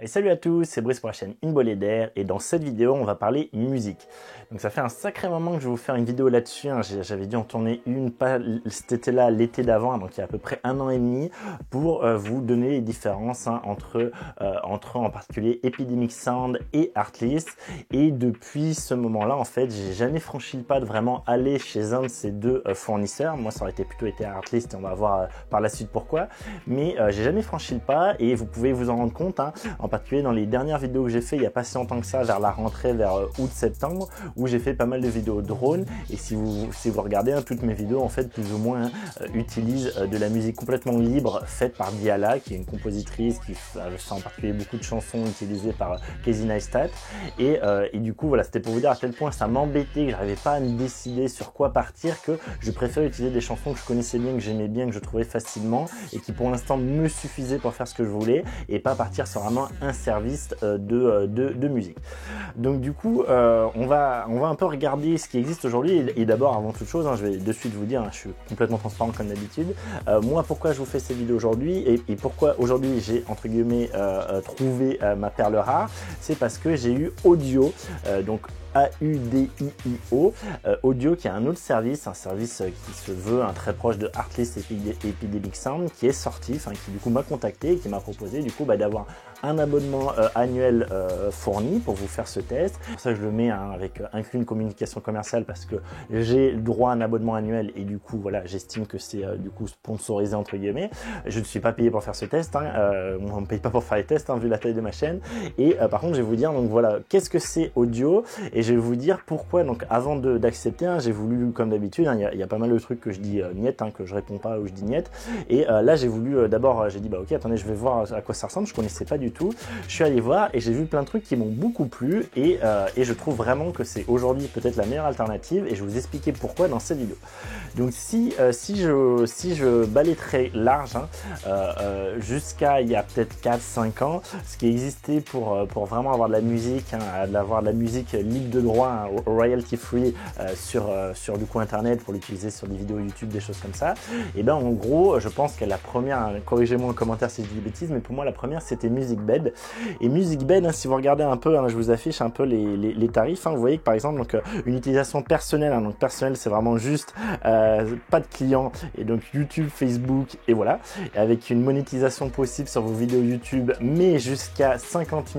Et salut à tous, c'est Brice pour la chaîne Une Bolée d'air et dans cette vidéo on va parler musique. Donc ça fait un sacré moment que je vais vous faire une vidéo là-dessus, hein. J'avais dû en tourner une, pas cet été-là, l'été d'avant, donc il y a à peu près 1 an et demi, pour vous donner les différences entre en particulier Epidemic Sound et Artlist. Et depuis ce moment-là, en fait, j'ai jamais franchi le pas de vraiment aller chez un de ces deux fournisseurs. Moi ça aurait plutôt été Artlist et on va voir par la suite pourquoi. Mais j'ai jamais franchi le pas et vous pouvez vous en rendre compte, hein, en particulier dans les dernières vidéos que j'ai fait il n'y a pas si longtemps que ça, vers la rentrée, vers août-septembre, où j'ai fait pas mal de vidéos drone. Et si vous regardez, hein, toutes mes vidéos en fait plus ou moins utilisent de la musique complètement libre faite par Diala, qui est une compositrice qui fait en particulier beaucoup de chansons utilisées par Casey Neistat. Et du coup voilà, c'était pour vous dire à quel point ça m'embêtait, que j'arrivais pas à me décider sur quoi partir, que je préférais utiliser des chansons que je connaissais bien, que j'aimais bien, que je trouvais facilement et qui pour l'instant me suffisaient pour faire ce que je voulais, et pas partir sur vraiment un service de musique. Donc du coup on va un peu regarder ce qui existe aujourd'hui. Et d'abord, avant toute chose, hein, je vais de suite vous dire, hein, je suis complètement transparent comme d'habitude, moi pourquoi je vous fais cette vidéo aujourd'hui et pourquoi aujourd'hui j'ai entre guillemets trouvé ma perle rare, c'est parce que j'ai eu Audio, donc AUDIO, Audio, qui est un autre service, un service qui se veut très proche de Artlist et Epidemic Sound, qui est sorti, qui du coup m'a contacté et qui m'a proposé du coup d'avoir un abonnement annuel fourni pour vous faire ce test. Pour ça je le mets avec inclus une communication commerciale, parce que j'ai le droit à un abonnement annuel et du coup voilà, j'estime que c'est du coup sponsorisé entre guillemets. Je ne suis pas payé pour faire ce test, hein, on ne me paye pas pour faire les tests, hein, vu la taille de ma chaîne. Et par contre je vais vous dire donc voilà qu'est-ce que c'est Audio, et je vais vous dire pourquoi. Donc avant d'accepter, hein, j'ai voulu, comme d'habitude, hein, il y a pas mal de trucs que je dis niet, hein, que je réponds pas ou je dis niet. Et là j'ai voulu d'abord, j'ai dit bah ok, attendez, je vais voir à quoi ça ressemble, je connaissais pas du tout. Je suis allé voir et j'ai vu plein de trucs qui m'ont beaucoup plu, et je trouve vraiment que c'est aujourd'hui peut-être la meilleure alternative, et je vais vous expliquer pourquoi dans cette vidéo. Donc si je balaye très large, hein, jusqu'à il y a peut-être 4-5 ans, ce qui existait pour vraiment avoir de la musique, hein, d'avoir de la musique libre de droit, hein, royalty free, sur du coup internet, pour l'utiliser sur des vidéos YouTube, des choses comme ça. Et ben en gros, je pense que la première, hein, corrigez-moi en commentaire si je dis des bêtises, mais pour moi la première c'était MusicBed. Et MusicBed, hein, si vous regardez un peu, hein, je vous affiche un peu les tarifs, hein, vous voyez que par exemple donc, une utilisation personnelle, hein, donc personnelle c'est vraiment juste pas de clients, et donc YouTube, Facebook, et voilà, et avec une monétisation possible sur vos vidéos YouTube, mais jusqu'à 50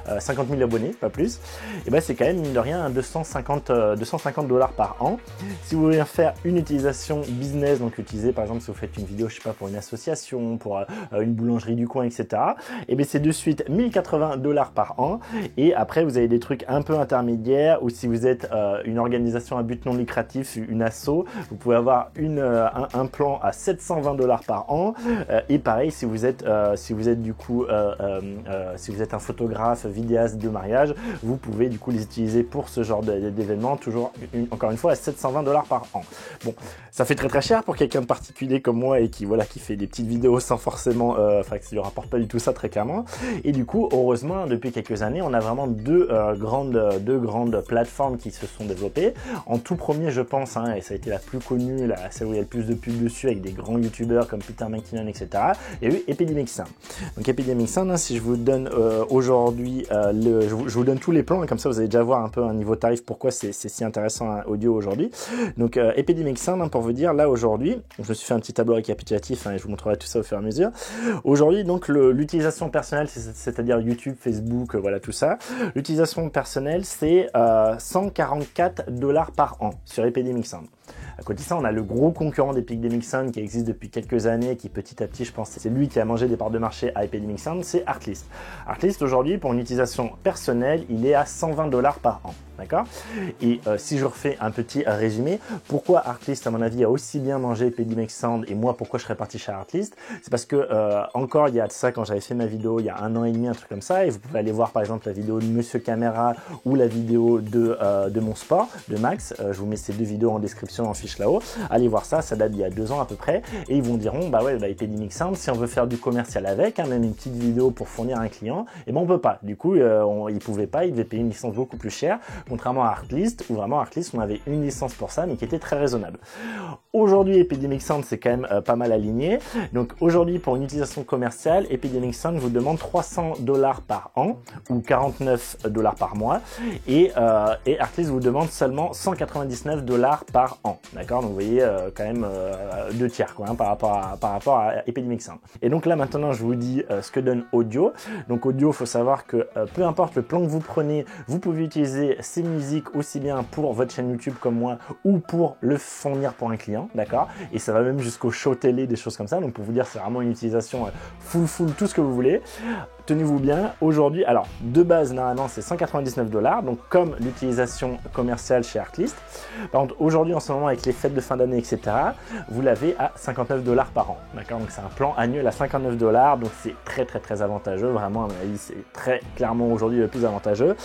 000 abonnés, pas plus. Et ben c'est quand même mine de rien 250 $ par an. Si vous voulez faire une utilisation business, donc utiliser par exemple si vous faites une vidéo, je sais pas, pour une association, pour une boulangerie du coin, etc. Et bien c'est de suite 1080 $ par an. Et après vous avez des trucs un peu intermédiaires, ou si vous êtes une organisation à but non lucratif, une asso, vous pouvez avoir un plan à 720 $ par an. Et pareil si vous êtes du coup si vous êtes un photographe, vidéaste de mariage, vous pouvez du coup les utiliser pour ce genre d'événement, toujours encore une fois à 720 $ par an. Bon, ça fait très cher pour quelqu'un de particulier comme moi, et qui fait des petites vidéos sans forcément, qui lui rapporte pas du tout ça très clairement. Et du coup, heureusement, depuis quelques années, on a vraiment deux grandes plateformes qui se sont développées. En tout premier, je pense, hein, et ça a été la plus connue, celle où il y a le plus de pubs dessus, avec des grands youtubeurs comme Peter McKinnon, etc. Il y a eu Epidemic Sound. Donc Epidemic Sound, hein, si je vous donne aujourd'hui, je vous donne tous les plans, et comme ça vous allez déjà voir un peu un niveau tarif, pourquoi c'est si intéressant, hein, Audio aujourd'hui. Donc Epidemic Sound, hein, pour vous dire, là aujourd'hui, je me suis fait un petit tableau récapitulatif, hein, et je vous montrerai tout ça au fur et à mesure. Aujourd'hui, donc l'utilisation personnelle, c'est-à-dire YouTube, Facebook, voilà tout ça. L'utilisation personnelle, c'est 144 $ par an sur Epidemic Sound. À côté de ça, on a le gros concurrent d'Epidemic Sound qui existe depuis quelques années, qui petit à petit, je pense, c'est lui qui a mangé des parts de marché à Epidemic Sound, c'est Artlist. Artlist aujourd'hui, pour une utilisation personnelle, il est à 120 $ par an. D'accord? Et si je refais un petit résumé, pourquoi Artlist, à mon avis, a aussi bien mangé Epidemic Sound, et moi, pourquoi je serais parti chez Artlist? C'est parce que, encore il y a de ça, quand j'avais fait ma vidéo, il y a 1 an et demi, un truc comme ça, et vous pouvez aller voir par exemple la vidéo de Monsieur Caméra ou la vidéo de mon sport, de Max. Je vous mets ces deux vidéos en description, en fiche là-haut. Allez voir ça, ça date d'il y a 2 ans à peu près, et ils vous diront, bah ouais, Epidemic Sound, si on veut faire du commercial avec, hein, même une petite vidéo pour fournir un client, et ben on peut pas. Du coup, ils pouvaient pas, ils devaient payer une licence beaucoup plus chère, contrairement à Artlist, où vraiment Artlist, on avait une licence pour ça, mais qui était très raisonnable. aujourd'hui, Epidemic Sound, c'est quand même pas mal aligné. Donc aujourd'hui, pour une utilisation commerciale, Epidemic Sound vous demande $300 par an ou $49 par mois. Et Artlist vous demande seulement $199 par an. D'accord? Donc vous voyez quand même 2 tiers quoi, hein, par rapport à Epidemic Sound. Et donc là maintenant, je vous dis ce que donne Audio. Donc Audio, il faut savoir que peu importe le plan que vous prenez, vous pouvez utiliser ces musiques aussi bien pour votre chaîne YouTube comme moi ou pour le fournir pour un client, d'accord? Et ça va même jusqu'au show télé, des choses comme ça. Donc pour vous dire, c'est vraiment une utilisation full, tout ce que vous voulez. Tenez-vous bien, aujourd'hui, alors de base normalement c'est $199, donc comme l'utilisation commerciale chez Artlist. Par contre aujourd'hui en ce moment avec les fêtes de fin d'année etc, vous l'avez à $59 par an, d'accord? Donc c'est un plan annuel à $59, donc c'est très avantageux, vraiment à mon avis c'est très clairement aujourd'hui le plus avantageux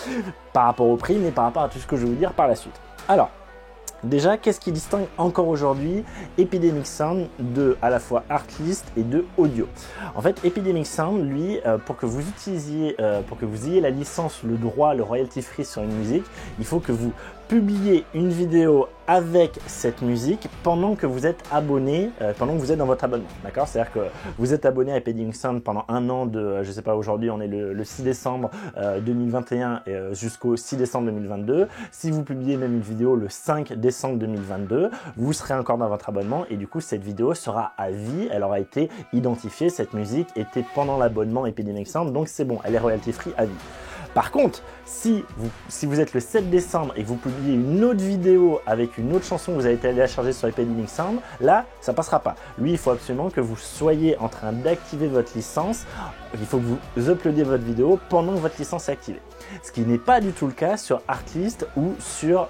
par rapport au prix, mais par rapport à tout ce que je vais vous dire par la suite. Alors, déjà, qu'est-ce qui distingue encore aujourd'hui Epidemic Sound de à la fois Artlist et de Audio? En fait, Epidemic Sound, lui, pour que vous utilisiez, pour que vous ayez la licence, le droit, le royalty free sur une musique, il faut que vous publiez une vidéo avec cette musique pendant que vous êtes abonné, pendant que vous êtes dans votre abonnement, d'accord? C'est-à-dire que vous êtes abonné à Epidemic Sound pendant un an de, je sais pas, aujourd'hui on est le 6 décembre 2021 jusqu'au 6 décembre 2022. Si vous publiez même une vidéo le 5 décembre 2022, vous serez encore dans votre abonnement et du coup cette vidéo sera à vie, elle aura été identifiée, cette musique était pendant l'abonnement Epidemic Sound, donc c'est bon, elle est royalty free à vie. Par contre, si vous êtes le 7 décembre et que vous publiez une autre vidéo avec une autre chanson que vous avez téléchargée sur Epidemic Sound, là, ça passera pas. Lui, il faut absolument que vous soyez en train d'activer votre licence. Il faut que vous uploadiez votre vidéo pendant que votre licence est activée. Ce qui n'est pas du tout le cas sur Artlist ou sur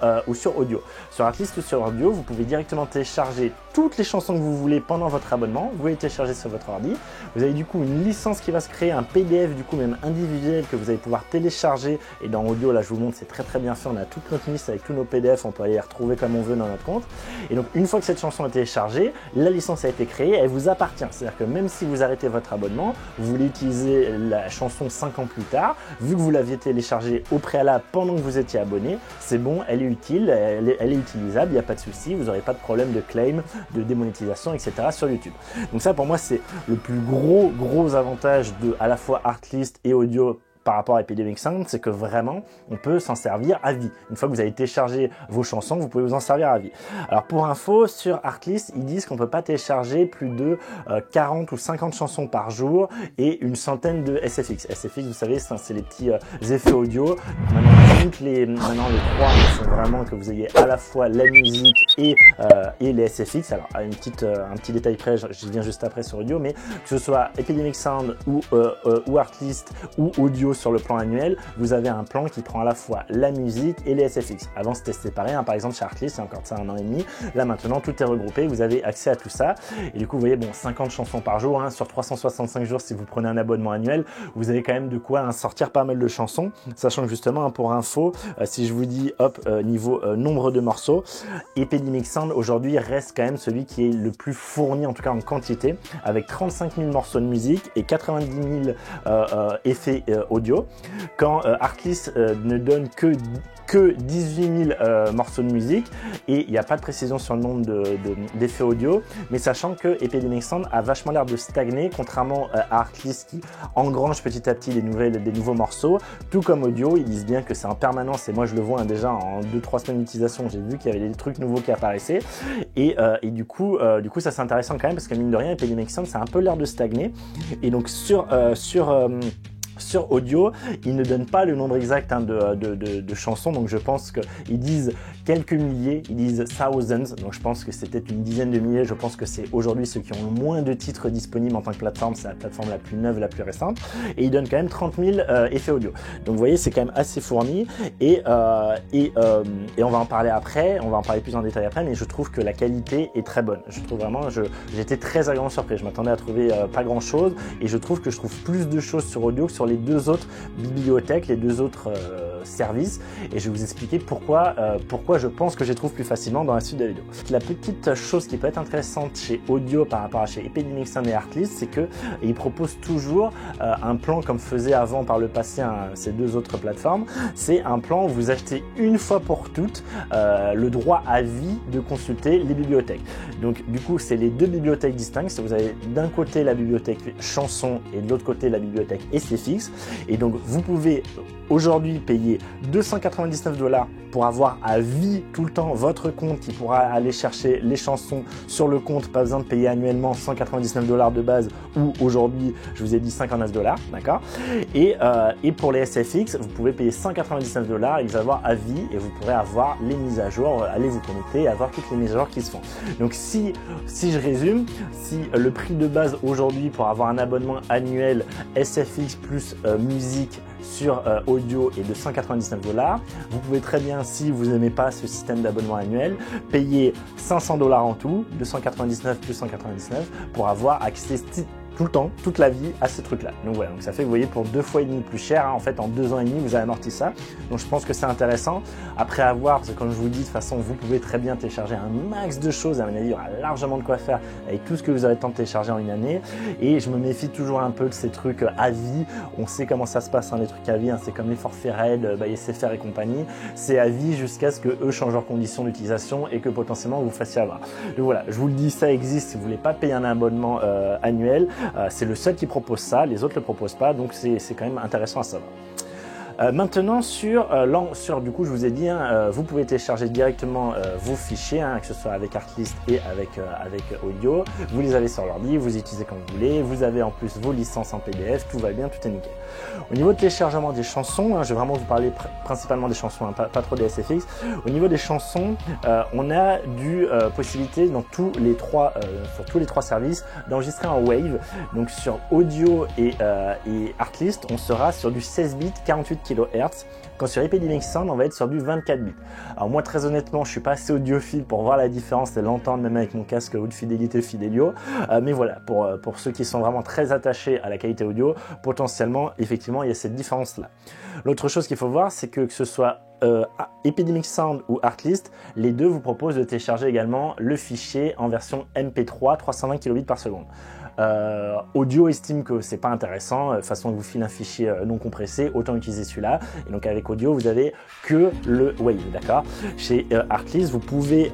Audio. Sur Artlist ou sur Audio, vous pouvez directement télécharger toutes les chansons que vous voulez pendant votre abonnement. Vous les télécharger sur votre ordi. Vous avez du coup une licence qui va se créer, un PDF du coup même individuel que vous allez pouvoir télécharger. Et dans Audio, là je vous montre, c'est très bien fait. On a toute notre liste avec tous nos PDF, on peut aller les retrouver comme on veut dans notre compte. Et donc une fois que cette chanson est téléchargée, la licence a été créée, elle vous appartient. C'est-à-dire que même si vous arrêtez votre abonnement, vous voulez utiliser la chanson 5 ans plus tard, vu que vous l'aviez téléchargée au préalable pendant que vous étiez abonné, c'est bon, elle est utile, elle est utilisable, il n'y a pas de souci, vous n'aurez pas de problème de claim, de démonétisation, etc. sur YouTube. Donc ça pour moi c'est le plus gros avantage de à la fois Artlist et Audio par rapport à Epidemic Sound, c'est que vraiment, on peut s'en servir à vie. Une fois que vous avez téléchargé vos chansons, vous pouvez vous en servir à vie. Alors pour info, sur Artlist, ils disent qu'on ne peut pas télécharger plus de 40 ou 50 chansons par jour et une centaine de SFX. SFX, vous savez, c'est les petits effets audio. Maintenant, les trois sont vraiment que vous ayez à la fois la musique et les SFX. Alors, un petit détail près, je viens juste après sur Audio, mais que ce soit Epidemic Sound ou Artlist ou Audio sur le plan annuel, vous avez un plan qui prend à la fois la musique et les SFX. Avant c'était séparé, hein. Par exemple chez Artlist, c'est encore ça 1 an et demi. Là maintenant tout est regroupé, vous avez accès à tout ça. Et du coup vous voyez, bon, 50 chansons par jour, hein, sur 365 jours si vous prenez un abonnement annuel, vous avez quand même de quoi sortir pas mal de chansons. Sachant que justement, hein, pour info, si je vous dis hop, niveau nombre de morceaux, Epidemic Sound aujourd'hui reste quand même celui qui est le plus fourni, en tout cas en quantité, avec 35 000 morceaux de musique et 90 000 effets audio, quand Artlist ne donne que 18 000 morceaux de musique et il n'y a pas de précision sur le nombre d'effets audio, mais sachant que Epidemic Sound a vachement l'air de stagner contrairement à Artlist qui engrange petit à petit des nouveaux morceaux, tout comme Audio, ils disent bien que c'est en permanence et moi je le vois, hein, déjà en 2-3 semaines d'utilisation, j'ai vu qu'il y avait des trucs nouveaux qui apparaissaient et du coup ça c'est intéressant quand même parce que mine de rien Epidemic Sound ça a un peu l'air de stagner et donc sur Audio, ils ne donnent pas le nombre exact, hein, de chansons, donc je pense qu'ils disent quelques milliers, ils disent thousands, donc je pense que c'est peut-être une dizaine de milliers, je pense que c'est aujourd'hui ceux qui ont le moins de titres disponibles en tant que plateforme, c'est la plateforme la plus neuve, la plus récente, et ils donnent quand même 30 000 effets audio. Donc vous voyez, c'est quand même assez fourni, et on va en parler après, on va en parler plus en détail après, mais je trouve que la qualité est très bonne. Je trouve vraiment, j'étais très agréablement surpris, je m'attendais à trouver pas grand chose, et je trouve que je trouve plus de choses sur Audio que sur sur les deux autres bibliothèques, les deux autres services, et je vais vous expliquer pourquoi je pense que je les trouve plus facilement dans la suite de la vidéo. La petite chose qui peut être intéressante chez Audio par rapport à chez Epidemic Sound et Artlist, c'est que ils proposent toujours un plan comme faisait avant par le passé ces deux autres plateformes. C'est un plan où vous achetez une fois pour toutes le droit à vie de consulter les bibliothèques. Donc du coup, c'est les deux bibliothèques distinctes. Vous avez d'un côté la bibliothèque chanson et de l'autre côté la bibliothèque SFX. Et donc vous pouvez aujourd'hui payer 299 $ pour avoir à vie tout le temps votre compte qui pourra aller chercher les chansons sur le compte, pas besoin de payer annuellement 199 $ de base ou aujourd'hui je vous ai dit 59 $, d'accord. Et pour les SFX, vous pouvez payer 199 $ et vous avoir à vie et vous pourrez avoir les mises à jour, aller vous connecter et avoir toutes les mises à jour qui se font. Donc si je résume, si le prix de base aujourd'hui pour avoir un abonnement annuel SFX plus musique sur audio est de 199 $, vous pouvez très bien, si vous n'aimez pas ce système d'abonnement annuel, payer 500 $ en tout, 299 plus 199 pour avoir accès tout le temps, toute la vie à ce truc-là. Donc voilà, donc ça fait, vous voyez, pour 2,5 fois plus cher, hein, en fait en 2 ans et demi, vous avez amorti ça. Donc je pense que c'est intéressant. Après avoir, parce que comme je vous le dis, de toute façon, vous pouvez très bien télécharger un max de choses. À mon avis, il y aura largement de quoi faire avec tout ce que vous avez le temps de télécharger en une année. Et je me méfie toujours un peu de ces trucs à vie. On sait comment ça se passe, hein, les trucs à vie. Hein, c'est comme les forfaits RAID, SFR et compagnie. C'est à vie jusqu'à ce que eux changent leurs conditions d'utilisation et que potentiellement vous fassiez avoir. Donc voilà, je vous le dis, ça existe. Si vous voulez pas payer un abonnement annuel, c'est le seul qui propose ça, les autres ne le proposent pas, donc c'est quand même intéressant à savoir. Maintenant sur du coup je vous ai dit, hein, vous pouvez télécharger directement vos fichiers, hein, que ce soit avec Artlist et avec Audio. Vous les avez sur l'ordi, vous utilisez comme vous voulez. Vous avez en plus vos licences en PDF, tout va bien, tout est nickel. Au niveau de téléchargement des chansons, hein, je vais vraiment vous parler principalement des chansons, hein, pas trop des SFX. Au niveau des chansons, on a possibilité dans sur tous les trois services d'enregistrer en Wave. Donc sur Audio et Artlist, on sera sur du 16 bits 48 kHz, quand sur Epidemic Sound on va être sur du 24 bits. Alors moi très honnêtement je suis pas assez audiophile pour voir la différence et l'entendre même avec mon casque haute fidélité Fidelio, mais voilà, pour ceux qui sont vraiment très attachés à la qualité audio, potentiellement effectivement il y a cette différence là. L'autre chose qu'il faut voir, c'est que ce soit Epidemic Sound ou Artlist, les deux vous proposent de télécharger également le fichier en version MP3 320 kbps par seconde. Audio estime que c'est pas intéressant, de toute façon il vous file un fichier non compressé, autant utiliser celui-là. Et donc avec Audio vous avez que le Wave, d'accord. Chez Artlist vous pouvez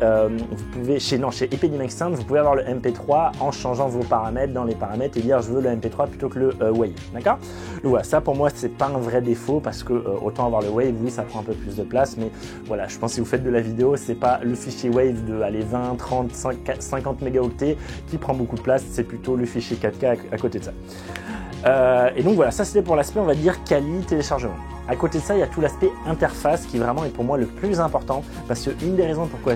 chez Epidemic Sound vous pouvez avoir le MP3 en changeant vos paramètres dans les paramètres et dire je veux le MP3 plutôt que le Wave, d'accord. Donc voilà, ça pour moi c'est pas un vrai défaut parce que autant avoir le Wave, oui ça prend un peu plus de place, mais voilà, je pense que si vous faites de la vidéo, c'est pas le fichier Wave de 20, 30, 50 mégaoctets qui prend beaucoup de place, c'est plutôt le fichier 4K à côté de ça. Et donc voilà, ça c'était pour l'aspect on va dire quali téléchargement. À côté de ça, il y a tout l'aspect interface qui vraiment est pour moi le plus important, parce que une des raisons pourquoi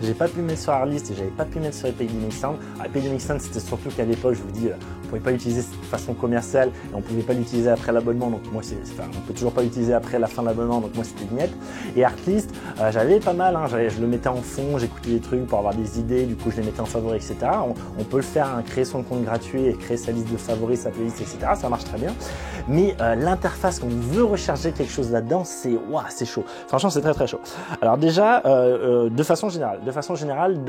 j'ai pas pu mettre sur Artlist et j'avais pas pu mettre sur Epidemic Sound. Epidemic Sound, c'était surtout qu'à l'époque, je vous dis, on pouvait pas l'utiliser de façon commerciale et on pouvait pas l'utiliser après l'abonnement. Donc moi, on peut toujours pas l'utiliser après la fin de l'abonnement. Donc moi, c'était vignette. Et Artlist, j'avais pas mal. Hein, je le mettais en fond, j'écoutais des trucs pour avoir des idées. Du coup, je les mettais en favoris, etc. On peut le faire, hein, créer son compte gratuit et créer sa liste de favoris, sa playlist, etc. Ça marche très bien. Mais l'interface, quand on veut recharger quelque chose là-dedans, c'est chaud. Franchement, c'est très très chaud. Alors déjà, de façon générale,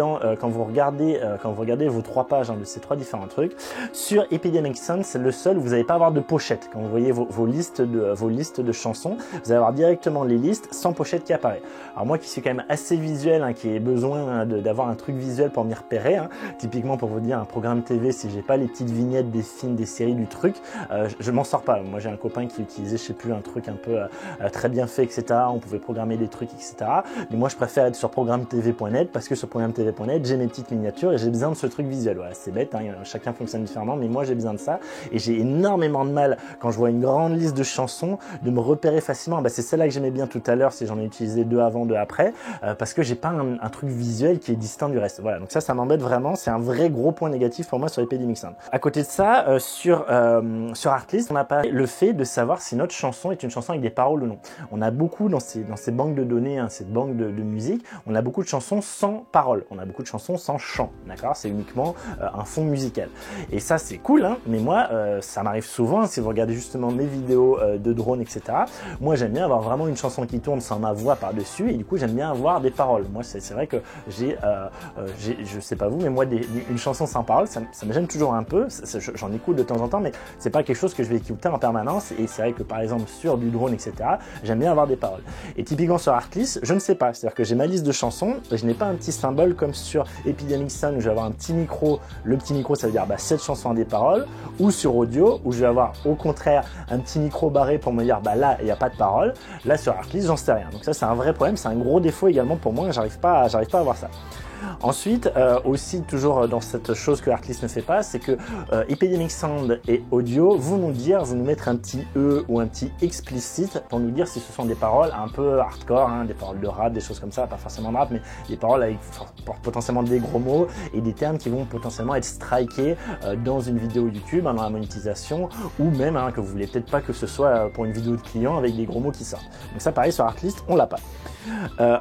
quand vous regardez vos 3 pages, hein, de ces 3 différents trucs, sur Epidemic Sound, c'est le seul où vous n'allez pas avoir de pochette. Quand vous voyez vos listes de chansons, vous allez avoir directement les listes sans pochette qui apparaît. Alors moi qui suis quand même assez visuel, hein, qui ai besoin d'avoir un truc visuel pour m'y repérer, hein, typiquement pour vous dire un programme TV, si j'ai pas les petites vignettes des films, des séries, du truc, je m'en sors pas. Moi j'ai un copain qui utilisait, je sais plus, un truc un peu très bien fait, etc. On pouvait programmer des trucs, etc. Mais moi je préfère être sur programmetv.net parce que sur programmetv.net j'ai mes petites miniatures et j'ai besoin de ce truc visuel. Voilà, c'est bête, hein, chacun fonctionne différemment, mais moi j'ai besoin de ça et j'ai énormément de mal quand je vois une grande liste de chansons de me repérer facilement. C'est celle-là que j'aimais bien tout à l'heure si j'en ai utilisé 2 avant, 2 après, parce que j'ai pas un truc visuel qui est distinct du reste. Voilà, donc ça m'embête vraiment, c'est un vrai gros point négatif pour moi sur Epidemic Sound. À côté de ça, sur Artlist, on n'a pas le fait de savoir si notre chanson est une chanson avec des paroles ou non. On a beaucoup dans ces banques de données, hein, cette banque de musique, on a beaucoup de chansons sans paroles, on a beaucoup de chansons sans chant, d'accord. C'est uniquement un fond musical. Et ça, c'est cool, hein, mais moi, ça m'arrive souvent, si vous regardez justement mes vidéos de drone, etc. Moi, j'aime bien avoir vraiment une chanson qui tourne sans ma voix par-dessus, et du coup, j'aime bien avoir des paroles. Moi, c'est vrai que je sais pas vous, mais moi, une chanson sans paroles, ça me gêne toujours un peu. J'en écoute de temps en temps, mais c'est pas quelque chose que je vais écouter en permanence. Et c'est vrai que par exemple sur du drone, etc., j'aime bien avoir des paroles. Et typiquement sur Artlist, je ne sais pas. C'est-à-dire que j'ai ma liste de chansons et je n'ai pas un petit symbole comme sur Epidemic Sound où je vais avoir un petit micro. Le petit micro, ça veut dire cette chanson a des paroles. Ou sur Audio où je vais avoir au contraire un petit micro barré pour me dire là il n'y a pas de paroles. Là sur Artlist, j'en sais rien. Donc ça c'est un vrai problème, c'est un gros défaut également pour moi. J'arrive pas à avoir ça. Ensuite, aussi toujours dans cette chose que Artlist ne fait pas, c'est que Epidemic Sound et Audio, vous nous mettre un petit E ou un petit explicite pour nous dire si ce sont des paroles un peu hardcore, hein, des paroles de rap, des choses comme ça, pas forcément de rap, mais des paroles avec potentiellement des gros mots et des termes qui vont potentiellement être strikés dans une vidéo YouTube, dans la monétisation, ou même que vous voulez peut-être pas que ce soit pour une vidéo de client avec des gros mots qui sortent. Donc ça, pareil sur Artlist, on l'a pas.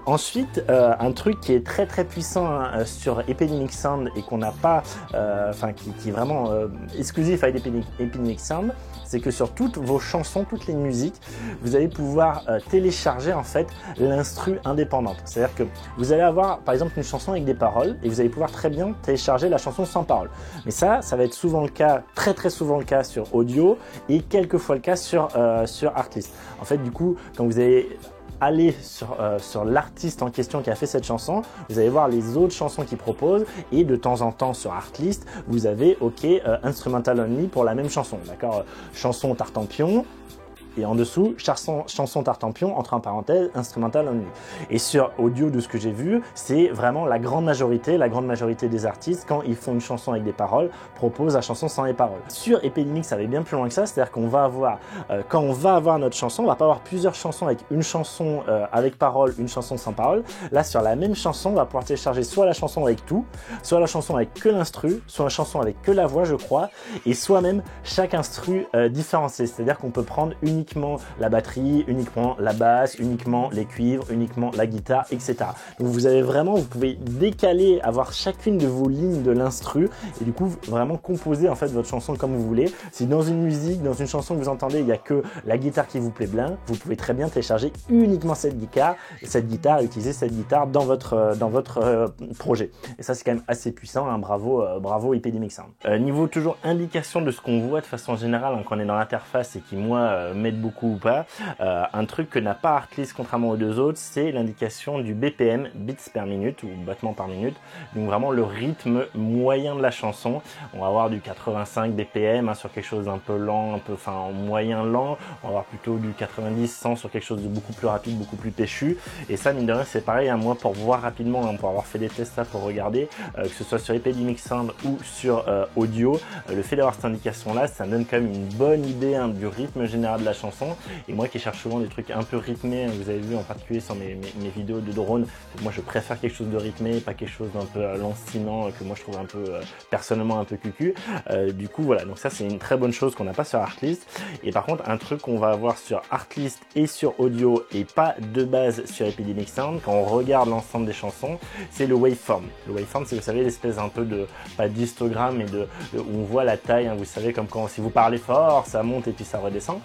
Ensuite, un truc qui est très très puissant sur Epidemic Sound et qu'on n'a pas, qui est vraiment exclusif à Epidemic Sound, c'est que sur toutes vos chansons, toutes les musiques, vous allez pouvoir télécharger en fait l'instru indépendante. C'est-à-dire que vous allez avoir par exemple une chanson avec des paroles et vous allez pouvoir très bien télécharger la chanson sans paroles. Mais ça va être souvent le cas, très très souvent le cas sur Audio et quelquefois le cas sur Artlist. En fait, du coup, quand vous allez aller sur l'artiste en question qui a fait cette chanson, vous allez voir les autres chansons qu'il propose et de temps en temps sur Artlist, vous avez Instrumental Only pour la même chanson, d'accord, chanson Tartampion. Et en dessous, chanson Tartampion, entre en parenthèse, Instrumental Only. Et sur Audio, de ce que j'ai vu, c'est vraiment la grande majorité des artistes, quand ils font une chanson avec des paroles, proposent la chanson sans les paroles. Sur Epidemic, ça va bien plus loin que ça, c'est-à-dire qu'on va avoir, quand on va avoir notre chanson, on va pas avoir plusieurs chansons avec une chanson avec paroles, une chanson sans paroles. Là, sur la même chanson, on va pouvoir télécharger soit la chanson avec tout, soit la chanson avec que l'instru, soit la chanson avec que la voix, je crois, et soit même chaque instru différencié. C'est-à-dire qu'on peut prendre uniquement la batterie, uniquement la basse, uniquement les cuivres, uniquement la guitare, etc. Donc vous pouvez décaler, avoir chacune de vos lignes de l'instru et du coup vraiment composer en fait votre chanson comme vous voulez. Si dans une musique, dans une chanson que vous entendez, il n'y a que la guitare qui vous plaît bien, vous pouvez très bien télécharger uniquement cette guitare et utiliser cette guitare dans votre projet. Et ça c'est quand même assez puissant, hein. Bravo Epidemic Sound. Niveau toujours indication de ce qu'on voit de façon générale quand on est dans l'interface et qui moi m'aide beaucoup ou pas, un truc que n'a pas Artlist contrairement aux deux autres, c'est l'indication du BPM, beats per minute ou battements par minute, donc vraiment le rythme moyen de la chanson. On va avoir du 85 BPM sur quelque chose d'un peu lent, en moyen lent, on va avoir plutôt du 90-100 sur quelque chose de beaucoup plus rapide, beaucoup plus péchu, et ça mine de rien c'est pareil, moi pour voir rapidement, pour avoir fait des tests là pour regarder, que ce soit sur Epidemic Sound ou sur Audio, le fait d'avoir cette indication là, ça me donne quand même une bonne idée du rythme général de la chanson. Et moi qui cherche souvent des trucs un peu rythmés, vous avez vu en particulier sur mes vidéos de drone, moi je préfère quelque chose de rythmé, pas quelque chose d'un peu lancinant que moi je trouve un peu personnellement un peu cucu. Du coup voilà, donc ça c'est une très bonne chose qu'on n'a pas sur Artlist. Et par contre un truc qu'on va avoir sur Artlist et sur Audio et pas de base sur Epidemic Sound, quand on regarde l'ensemble des chansons, c'est le waveform. Le waveform, c'est, vous savez, l'espèce un peu de, pas d'histogramme, mais où on voit la taille, vous savez, comme quand si vous parlez fort, ça monte et puis ça redescend.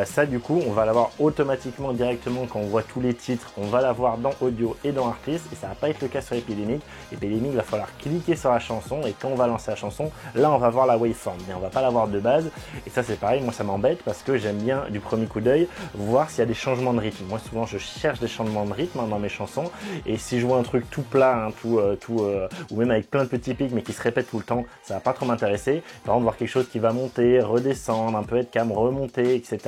Ça du coup on va l'avoir automatiquement directement quand on voit tous les titres, on va l'avoir dans Audio et dans Artlist, et ça va pas être le cas sur Epidemic. Epidemic, il va falloir cliquer sur la chanson et quand on va lancer la chanson, là on va voir la waveform, mais on va pas l'avoir de base. Et ça c'est pareil, moi ça m'embête parce que j'aime bien du premier coup d'œil voir s'il y a des changements de rythme. Moi souvent je cherche des changements de rythme dans mes chansons, et si je vois un truc tout plat, ou même avec plein de petits pics mais qui se répètent tout le temps, ça va pas trop m'intéresser. Par contre voir quelque chose qui va monter, redescendre, un peu être calme, remonter, etc.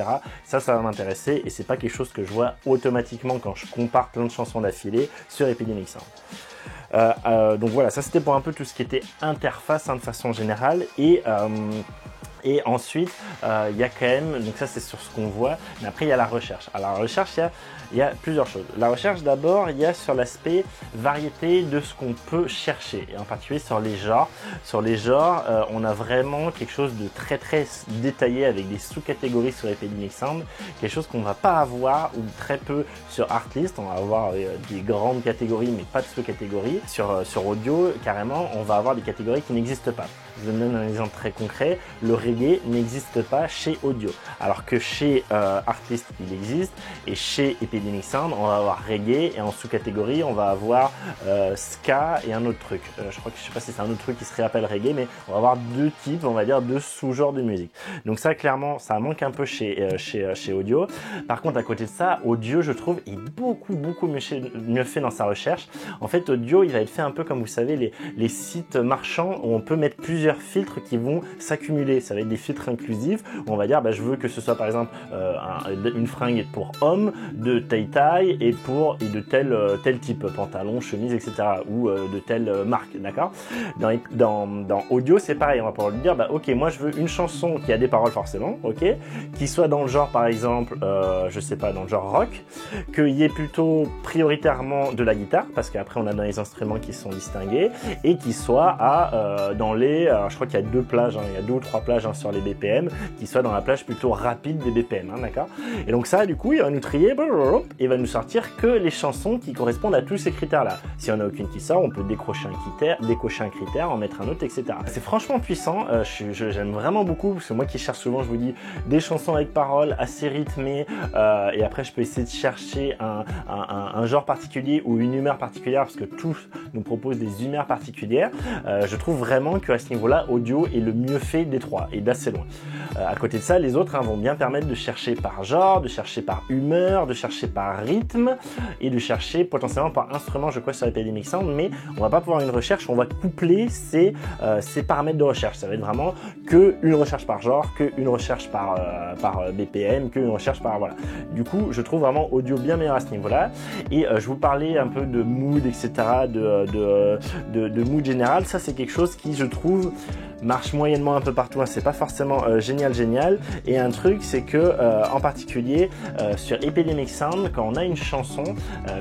Ça va m'intéresser, et c'est pas quelque chose que je vois automatiquement quand je compare plein de chansons d'affilée sur Epidemic Sound. Donc voilà, ça c'était pour un peu tout ce qui était interface de façon générale. Et ensuite, il y a quand même, donc ça c'est sur ce qu'on voit, mais après il y a la recherche. Alors la recherche, il y a plusieurs choses. La recherche d'abord, il y a sur l'aspect variété de ce qu'on peut chercher, et en particulier sur les genres. Sur les genres, on a vraiment quelque chose de très très détaillé avec des sous-catégories sur Epidemic Sound, quelque chose qu'on ne va pas avoir ou très peu sur Artlist. On va avoir des grandes catégories mais pas de sous-catégories. Sur Audio, carrément, on va avoir des catégories qui n'existent pas. Je vous donne un exemple très concret. Le reggae n'existe pas chez Audio, alors que chez Artlist il existe, et chez Epidemic Sound on va avoir reggae, et en sous-catégorie on va avoir ska et un autre truc. Je crois que je sais pas si c'est un autre truc qui se réappelle reggae, mais on va avoir deux types, on va dire deux sous-genres de musique. Donc ça clairement ça manque un peu chez Audio. Par contre à côté de ça, Audio je trouve est beaucoup mieux fait dans sa recherche. En fait Audio il va être fait un peu comme vous savez les sites marchands où on peut mettre plusieurs filtres qui vont s'accumuler. Ça va être des filtres inclusifs où on va dire je veux que ce soit par exemple une fringue pour homme de taille et de tel type, pantalon, chemise, etc. ou de telle marque, d'accord. Dans Audio c'est pareil, on va pouvoir lui dire ok moi je veux une chanson qui a des paroles forcément, ok, qui soit dans le genre par exemple je sais pas, dans le genre rock, qu'il y ait plutôt prioritairement de la guitare parce qu'après on a dans les instruments qui sont distingués, et qui soit dans les je crois qu'il y a deux plages, il y a 2 ou 3 plages sur les BPM, qui soit dans la plage plutôt rapide des BPM, d'accord. Et donc ça du coup il va nous trier et va nous sortir que les chansons qui correspondent à tous ces critères là. Si on n'a aucune qui sort, on peut décocher un critère, en mettre un autre, etc. C'est franchement puissant. J'aime vraiment beaucoup parce que moi qui cherche souvent, je vous dis, des chansons avec paroles assez rythmées, et après je peux essayer de chercher un genre particulier ou une humeur particulière parce que tous nous proposent des humeurs particulières. Je trouve vraiment qu'à ce niveau-là, Audio est le mieux fait des trois et d'assez loin. À côté de ça, les autres vont bien permettre de chercher par genre, de chercher par humeur, de chercher par rythme et de chercher potentiellement par instrument, je crois, sur Epidemic Sound, mais on va pas pouvoir une recherche, on va coupler ces paramètres de recherche. Ça va être vraiment que une recherche par genre, que une recherche par BPM, que une recherche par voilà. Du coup, je trouve vraiment Audio bien meilleur à ce niveau-là. Et je vous parlais un peu de mood, etc., de mood général. Ça, c'est quelque chose qui, je trouve, marche moyennement un peu partout, c'est pas forcément génial. Et un truc, c'est que en particulier sur Epidemic Sound, quand on a une chanson,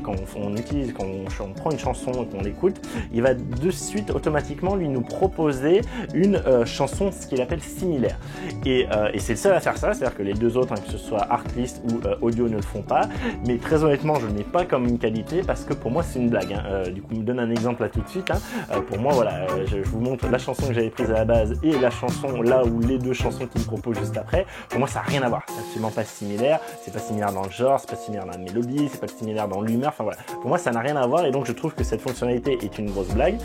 quand on prend une chanson et qu'on l'écoute, il va de suite automatiquement lui nous proposer une chanson, ce qu'il appelle similaire. Et c'est le seul à faire ça, c'est-à-dire que les deux autres, que ce soit Artlist ou Audio, ne le font pas. Mais très honnêtement, je ne le mets pas comme une qualité parce que pour moi c'est une blague. Du coup, je me donne un exemple là tout de suite. Pour moi, voilà, je vous montre la chanson que j'avais prise à la base et la chanson là où les deux chansons qu'il me propose juste après. Pour moi, ça n'a rien à voir. C'est absolument pas similaire. C'est pas similaire dans le genre, c'est pas similaire dans la mélodie, c'est pas similaire dans l'humeur. Enfin voilà. Pour moi, ça n'a rien à voir et donc je trouve que cette fonctionnalité est une grosse blague.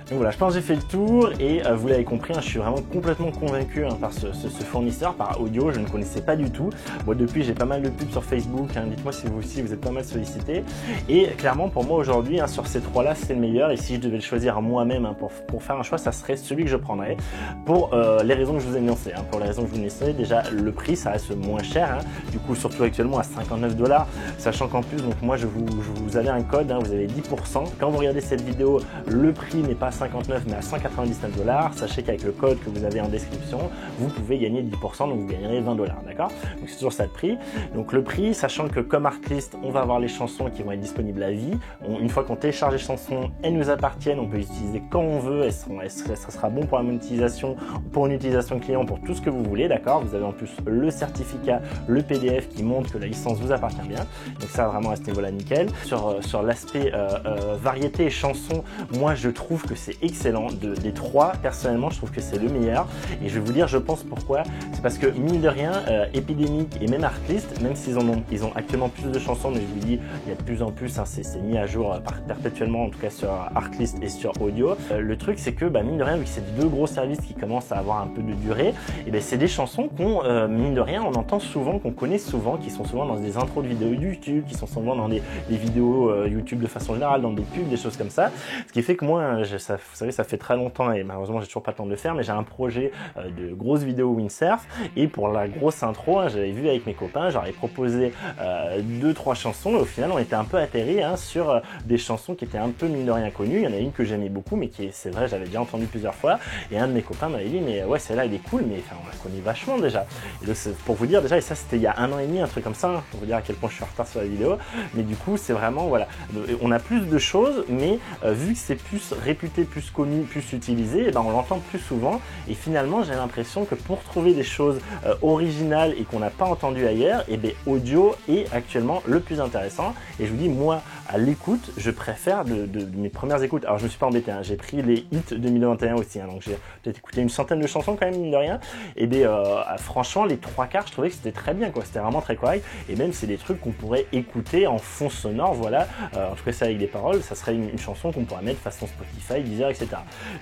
Donc voilà, je pense que j'ai fait le tour et vous l'avez compris, je suis vraiment complètement convaincu par ce fournisseur, par Audio, je ne connaissais pas du tout. Bon, depuis j'ai pas mal de pubs sur Facebook, dites-moi si vous aussi vous êtes pas mal sollicité. Et clairement pour moi aujourd'hui, sur ces trois-là, c'est le meilleur. Et si je devais le choisir moi-même pour faire un choix, ça serait celui que je prendrais pour les raisons que je vous ai énoncées. Pour les raisons que je vous ai énoncées, déjà le prix ça reste moins cher, du coup surtout actuellement à 59$, sachant qu'en plus, donc moi vous avez un code, vous avez 10%. Quand vous regardez cette vidéo, le prix n'est pas 59 mais à 199$. Sachez qu'avec le code que vous avez en description, vous pouvez gagner 10%, donc vous gagnerez 20$, d'accord? Donc c'est toujours ça le prix. Donc le prix, sachant que comme Artlist, on va avoir les chansons qui vont être disponibles à vie. Une fois qu'on télécharge les chansons, elles nous appartiennent, on peut les utiliser quand on veut, ça sera bon pour la monétisation, pour une utilisation client, pour tout ce que vous voulez, d'accord? Vous avez en plus le certificat, le PDF qui montre que la licence vous appartient bien. Donc ça vraiment à ce niveau-là nickel. Sur l'aspect variété et chansons, moi je trouve que c'est excellent. Des trois, personnellement, je trouve que c'est le meilleur. Et je vais vous dire, je pense pourquoi. C'est parce que, mine de rien, Epidemic et même Artlist, même s'ils ont actuellement plus de chansons, mais je vous dis, il y a de plus en plus, c'est mis à jour perpétuellement, en tout cas sur Artlist et sur Audio. Le truc, c'est que, mine de rien, vu que c'est deux gros services qui commencent à avoir un peu de durée, et c'est des chansons qu'on, mine de rien, on entend souvent, qu'on connaît souvent, qui sont souvent dans des intros de vidéos YouTube, qui sont souvent dans des vidéos YouTube de façon générale, dans des pubs, des choses comme ça. Ce qui fait que moi, vous savez, ça fait très longtemps et malheureusement j'ai toujours pas le temps de le faire, mais j'ai un projet de grosses vidéos windsurf et pour la grosse intro, j'avais vu avec mes copains, j'aurais proposé 2-3 chansons et au final on était un peu atterri sur des chansons qui étaient un peu mine de rien connues. Il y en a une que j'aimais beaucoup mais qui, c'est vrai, j'avais déjà entendu plusieurs fois et un de mes copains m'avait dit mais ouais celle-là elle est cool mais enfin, on la connaît vachement déjà. Et pour vous dire déjà, et ça c'était il y a 1 an et demi, un truc comme ça, pour vous dire à quel point je suis en retard sur la vidéo, mais du coup c'est vraiment voilà, on a plus de choses mais vu que c'est plus réputé plus connu, plus utilisé, et ben on l'entend plus souvent. Et finalement, j'ai l'impression que pour trouver des choses originales et qu'on n'a pas entendu ailleurs, et bien audio est actuellement le plus intéressant. Et je vous dis, moi, à l'écoute, je préfère de mes premières écoutes. Alors, je me suis pas embêté, hein, j'ai pris les hits 2021 aussi, hein, donc j'ai peut-être écouté une centaine de chansons quand même, mine de rien. Et bien, franchement, les 3/4, je trouvais que c'était très bien, quoi. C'était vraiment très correct. Et même, c'est des trucs qu'on pourrait écouter en fond sonore, voilà. En tout cas, ça avec des paroles, ça serait une chanson qu'on pourrait mettre façon Spotify, Deezer, etc.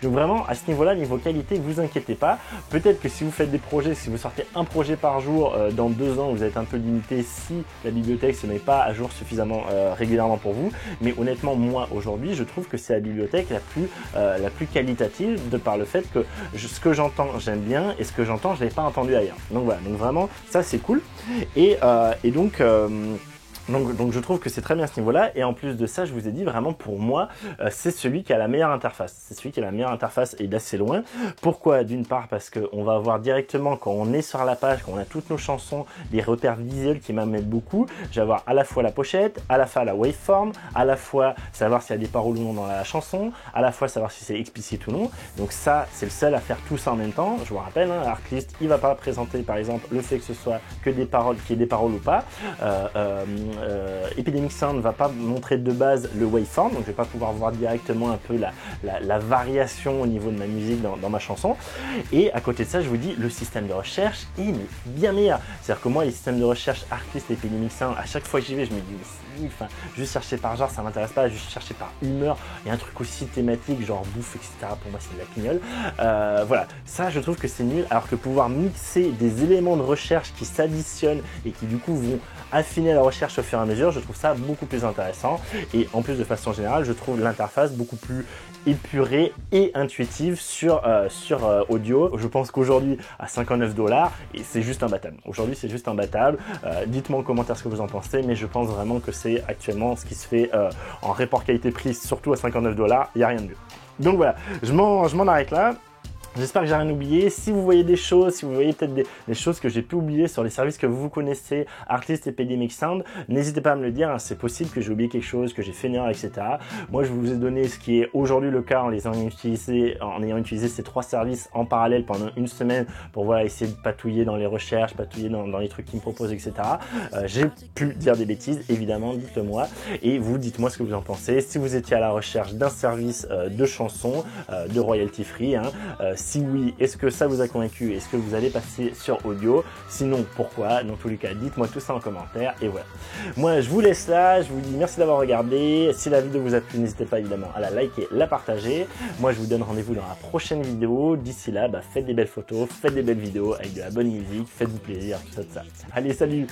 Donc vraiment, à ce niveau-là, niveau qualité, ne vous inquiétez pas. Peut-être que si vous faites des projets, si vous sortez un projet par jour, dans 2 ans, vous êtes un peu limité si la bibliothèque se met pas à jour suffisamment régulièrement pour vous. Mais honnêtement, moi, aujourd'hui, je trouve que c'est la bibliothèque la plus qualitative, de par le fait que ce que j'entends, j'aime bien, et ce que j'entends, je l'ai pas entendu ailleurs. Donc voilà, donc vraiment, ça c'est cool. Et donc je trouve que c'est très bien à ce niveau-là, et en plus de ça, je vous ai dit vraiment pour moi, c'est celui qui a la meilleure interface. C'est celui qui a la meilleure interface et d'assez loin. Pourquoi? D'une part parce qu'on va avoir directement, quand on est sur la page, quand on a toutes nos chansons, des repères visuels qui m'amènent beaucoup. Je vais avoir à la fois la pochette, à la fois la waveform, à la fois savoir s'il y a des paroles ou non dans la chanson, à la fois savoir si c'est explicite ou non. Donc ça, c'est le seul à faire tout ça en même temps. Je vous rappelle, hein, Artlist, il va pas présenter par exemple le fait que ce soit que des paroles, qu'il y ait des paroles ou pas. Epidemic Sound ne va pas montrer de base le waveform, donc je vais pas pouvoir voir directement un peu la variation au niveau de ma musique dans ma chanson. Et à côté de ça, je vous dis, le système de recherche est bien meilleur. C'est-à-dire que moi, les systèmes de recherche Artlist et Epidemic Sound, à chaque fois que j'y vais, je me dis, enfin, juste chercher par genre, ça m'intéresse pas, juste chercher par humeur, et un truc aussi thématique, genre bouffe, etc. Pour moi, c'est de la quignole. Voilà, ça, je trouve que c'est nul, alors que pouvoir mixer des éléments de recherche qui s'additionnent et qui du coup vont affiner la recherche au fur et à mesure, je trouve ça beaucoup plus intéressant. Et en plus, de façon générale, je trouve l'interface beaucoup plus épurée et intuitive sur audio. Je pense qu'aujourd'hui, à 59 $, et c'est juste imbattable. Aujourd'hui, c'est juste imbattable. Dites-moi en commentaire ce que vous en pensez, mais je pense vraiment que c'est actuellement ce qui se fait en rapport qualité-prix, surtout à 59 $, il n'y a rien de mieux. Donc voilà, je m'en arrête là. J'espère que j'ai rien oublié. Si vous voyez des choses, si vous voyez peut-être des choses que j'ai pu oublier sur les services que vous connaissez, Artlist et Epidemic Sound, n'hésitez pas à me le dire. Hein. C'est possible que j'ai oublié quelque chose, que j'ai fait une erreur, etc. Moi, je vous ai donné ce qui est aujourd'hui le cas en ayant utilisé ces 3 services en parallèle pendant une semaine pour voilà, essayer de patouiller dans les recherches, patouiller dans les trucs qu'ils me proposent, etc. J'ai pu dire des bêtises, évidemment, dites-le moi. Et vous, dites-moi ce que vous en pensez. Si vous étiez à la recherche d'un service de chansons, de royalty free, hein, si oui, est-ce que ça vous a convaincu? Est-ce que vous allez passer sur audio? Sinon, pourquoi? Dans tous les cas, dites-moi tout ça en commentaire. Et voilà. Moi, je vous laisse là. Je vous dis merci d'avoir regardé. Si la vidéo vous a plu, n'hésitez pas évidemment à la liker, la partager. Moi, je vous donne rendez-vous dans la prochaine vidéo. D'ici là, faites des belles photos, faites des belles vidéos avec de la bonne musique, faites-vous plaisir, tout ça. Allez, salut!